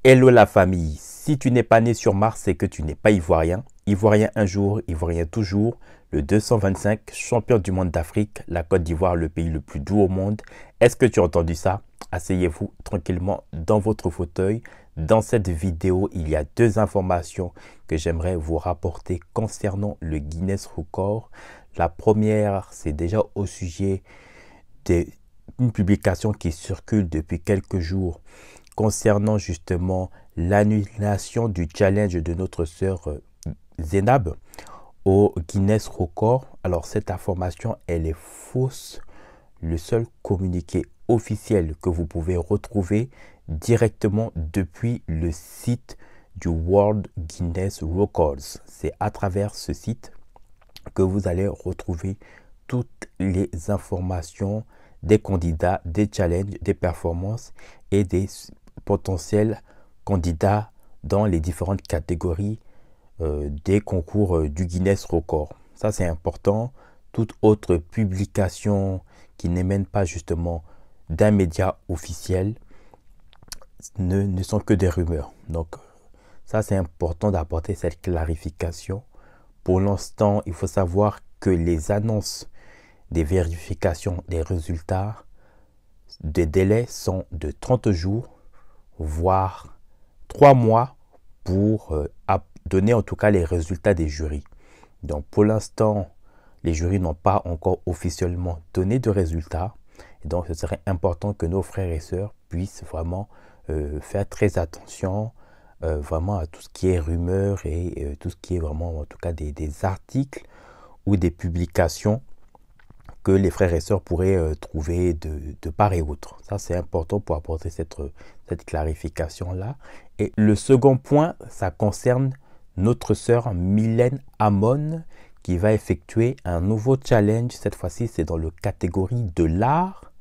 Hello la famille, si tu n'es pas né sur Mars, c'est que tu n'es pas ivoirien. Ivoirien un jour, ivoirien toujours. Le 225, champion du monde d'Afrique, la Côte d'Ivoire, le pays le plus doux au monde. Est-ce que tu as entendu ça? Asseyez-vous tranquillement dans votre fauteuil. Dans cette vidéo, il y a deux informations que j'aimerais vous rapporter concernant le Guinness Record. La première, c'est déjà au sujet d'une publication qui circule depuis quelques jours concernant justement l'annulation du challenge de notre sœur Zénab au Guinness Record. Alors cette information, elle est fausse. Le seul communiqué officiel que vous pouvez retrouver directement depuis le site du World Guinness Records. C'est à travers ce site que vous allez retrouver toutes les informations des candidats, des challenges, des performances et des potentiels candidats dans les différentes catégories des concours du Guinness Record. Ça, c'est important. Toute autre publication qui n'émane pas justement d'un média officiel ne sont que des rumeurs. Donc, ça, c'est important d'apporter cette clarification. Pour l'instant, il faut savoir que les annonces des vérifications des résultats, des délais sont de 30 jours, voire 3 mois pour donner en tout cas les résultats des jurys. Donc pour l'instant, les jurys n'ont pas encore officiellement donné de résultats. Et donc ce serait important que nos frères et sœurs puissent vraiment faire très attention vraiment à tout ce qui est rumeurs et tout ce qui est vraiment en tout cas des articles ou des publications que les frères et sœurs pourraient trouver de part et autre. Ça, c'est important pour apporter cette clarification-là. Et le second point, ça concerne notre sœur Mylène Amon qui va effectuer un nouveau challenge. Cette fois-ci, c'est dans la catégorie de l'art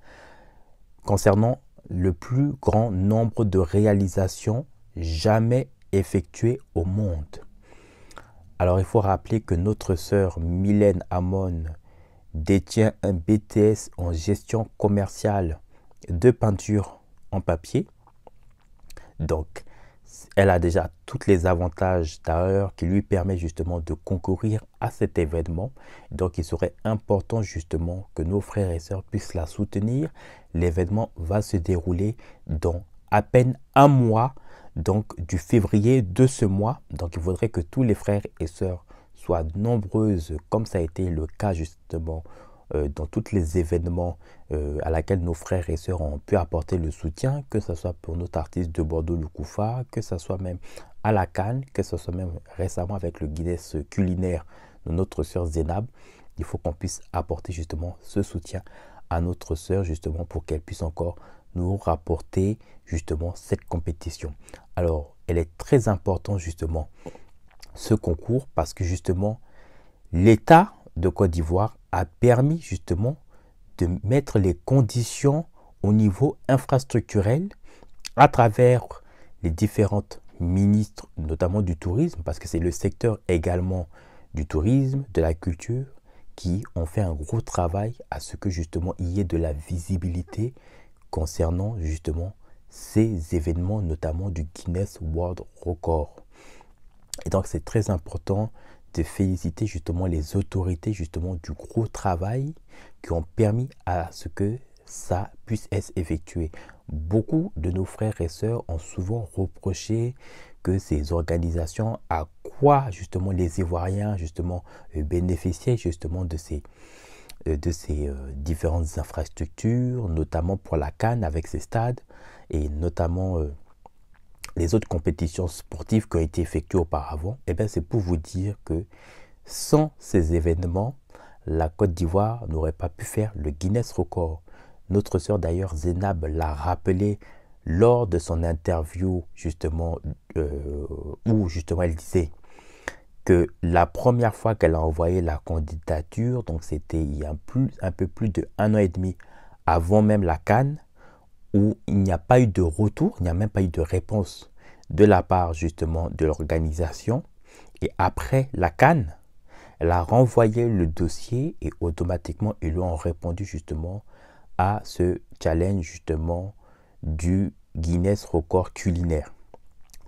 concernant le plus grand nombre de réalisations jamais effectuées au monde. Alors, il faut rappeler que notre sœur Mylène Amon détient un BTS en gestion commerciale de peinture en papier. Donc, elle a déjà tous les avantages d'ailleurs qui lui permettent justement de concourir à cet événement. Donc, il serait important justement que nos frères et sœurs puissent la soutenir. L'événement va se dérouler dans à peine un mois, donc du février de ce mois. Donc, il faudrait que tous les frères et sœurs soient nombreuses, comme ça a été le cas justement dans tous les événements à laquelle nos frères et sœurs ont pu apporter le soutien, que ce soit pour notre artiste de Bordeaux, le Koufa, que ce soit même à la CAN, que ce soit même récemment avec le Guinness culinaire de notre sœur Zénab. Il faut qu'on puisse apporter justement ce soutien à notre sœur justement pour qu'elle puisse encore nous rapporter justement cette compétition. Alors, elle est très importante justement ce concours parce que justement l'État de Côte d'Ivoire a permis justement de mettre les conditions au niveau infrastructurel à travers les différentes ministres, notamment du tourisme, parce que c'est le secteur également du tourisme, de la culture, qui ont fait un gros travail à ce que justement il y ait de la visibilité concernant justement ces événements, notamment du Guinness World Record. Et donc c'est très important de féliciter justement les autorités justement du gros travail qui ont permis à ce que ça puisse être effectué. Beaucoup de nos frères et sœurs ont souvent reproché que ces organisations, à quoi justement les Ivoiriens justement bénéficiaient justement de ces différentes infrastructures, notamment pour la CAN avec ses stades et notamment les autres compétitions sportives qui ont été effectuées auparavant. Et bien c'est pour vous dire que sans ces événements, la Côte d'Ivoire n'aurait pas pu faire le Guinness Record. Notre sœur d'ailleurs Zénab l'a rappelé lors de son interview justement où justement elle disait que la première fois qu'elle a envoyé la candidature, donc c'était il y a un peu plus de 1 an et demi avant même la CAN, où il n'y a pas eu de retour, il n'y a même pas eu de réponse de la part justement de l'organisation. Et après la CAN, elle a renvoyé le dossier et automatiquement ils lui ont répondu justement à ce challenge justement du Guinness Record culinaire.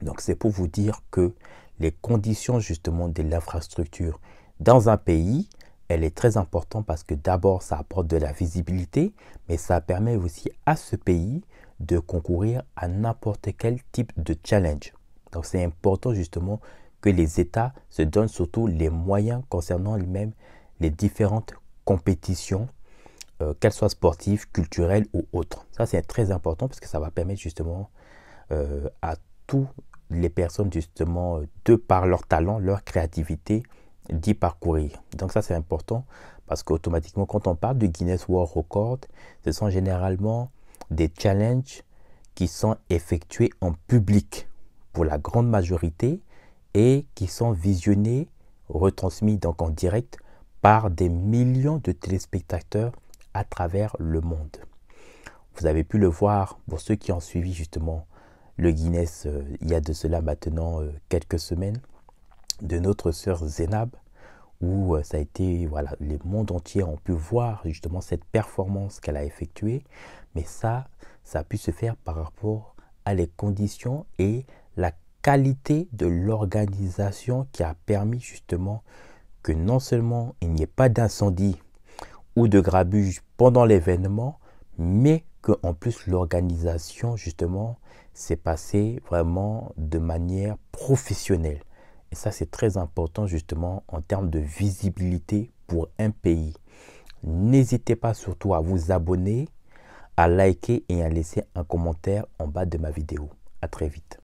Donc c'est pour vous dire que les conditions justement de l'infrastructure dans un pays, elle est très importante parce que d'abord ça apporte de la visibilité, mais ça permet aussi à ce pays de concourir à n'importe quel type de challenge. Donc c'est important justement que les États se donnent surtout les moyens concernant même les différentes compétitions, qu'elles soient sportives, culturelles ou autres. Ça c'est très important parce que ça va permettre justement à tous les personnes justement de par leur talent, leur créativité d'y parcourir. Donc ça c'est important parce qu'automatiquement quand on parle de Guinness World Record, ce sont généralement des challenges qui sont effectués en public pour la grande majorité et qui sont visionnés, retransmis donc en direct par des millions de téléspectateurs à travers le monde. Vous avez pu le voir pour ceux qui ont suivi justement le Guinness il y a de cela maintenant quelques semaines de notre sœur Zénab, où ça a été, voilà, les mondes entiers ont pu voir justement cette performance qu'elle a effectuée, mais ça a pu se faire par rapport à les conditions et la qualité de l'organisation qui a permis justement que non seulement il n'y ait pas d'incendie ou de grabuge pendant l'événement, mais qu'en plus l'organisation justement s'est passée vraiment de manière professionnelle. Et ça c'est très important justement en termes de visibilité pour un pays. N'hésitez pas surtout à vous abonner, à liker et à laisser un commentaire en bas de ma vidéo. À très vite.